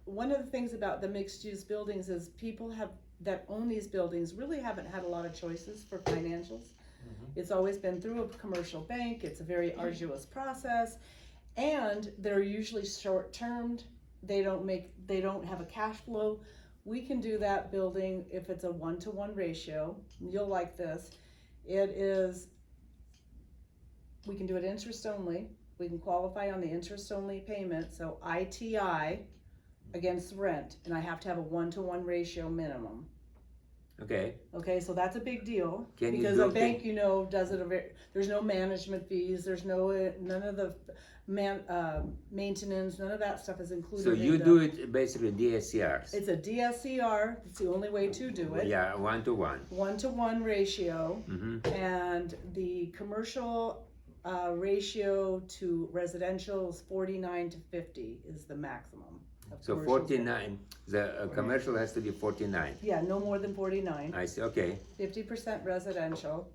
one of the things about the mixed-use buildings is people that own these buildings really haven't had a lot of choices for financials. It's always been through a commercial bank. It's a very arduous process, and they're usually short-termed. They don't have a cash flow. We can do that building if it's a 1-to-1 ratio. You'll like this. We can do it interest only. We can qualify on the interest only payment, so ITI against rent, and I have to have a 1-to-1 ratio minimum. Okay. Okay, so that's a big deal. Can you because do a bank, does it there's no management fees, there's none of the maintenance, none of that stuff is included. So you do it basically DSCRs. It's a DSCR. It's the only way to do it. Yeah, 1-to-1. 1-to-1 ratio, and the commercial ratio to residential is 49-50 is the maximum. So 49, the commercial has to be 49. Yeah, no more than 49. I see, okay. 50% residential.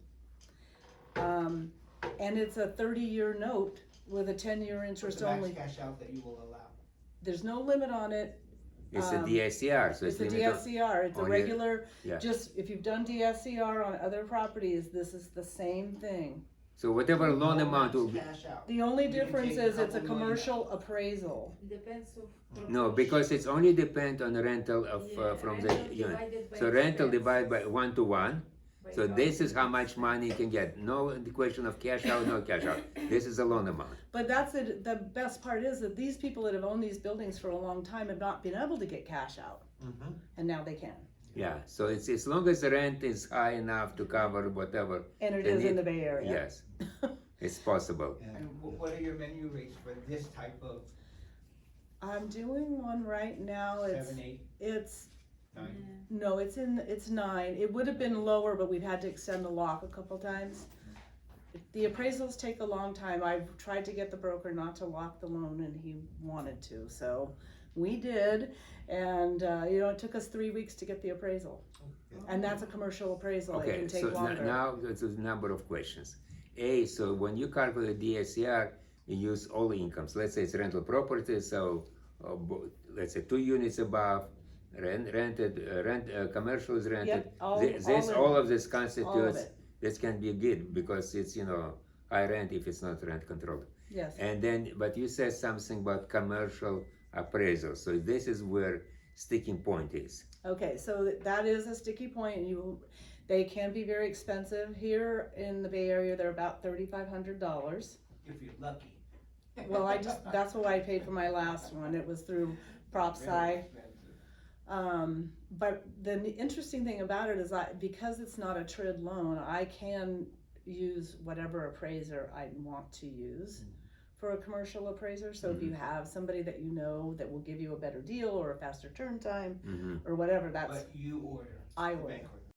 And it's a 30-year note with a 10-year interest only. Cash out that you will allow. There's no limit on it. It's a DSCR, so it's a DSCR. It's a regular, yeah. just if you've done DSCR on other properties, this is the same thing. So whatever loan amount will be. Cash out. The only You can difference take a is it's a couple million commercial appraisal. Depends of. No, because it's only depend on the rental of from the rental unit. divided by So rental expense. divided by 1-to-1. By So count. this is how much money you can get. No the question of cash out, no cash out. This is the loan amount. But that's it. The best part is that these people that have owned these buildings for a long time have not been able to get cash out, and now they can. Yeah. So it's as long as the rent is high enough to cover whatever. And it they is in need. the Bay Area. Yes, it's possible. And what are your menu rates for this type of I'm doing one right now. 7, 8, It's 9? no, it's 9. It would have been lower, but we've had to extend the lock a couple times. The appraisals take a long time. I've tried to get the broker not to lock the loan, and he wanted to, so we did. And it took us 3 weeks to get the appraisal, and that's a commercial appraisal. It Okay, can take so longer. now there's a number of questions. So when you calculate DSCR, you use all incomes. Let's say it's rental property, so let's say 2 units above, commercial is rented. Yep, all of this all constitutes. of it. This can be good because it's high rent if it's not rent controlled. Yes. And then, but you said something about commercial appraisal. So this is where sticking point is. Okay, so that is a sticky point, and they can be very expensive. Here in the Bay Area, they're about $3,500. If you're lucky. Well, that's what I paid for my last one. It was through PropSci. Very expensive. But the interesting thing about it is because it's not a TRID loan, I can use whatever appraiser I want to use for a commercial appraiser. So if you have somebody that that will give you a better deal or a faster turn time or whatever, But you order. I the order. bank orders.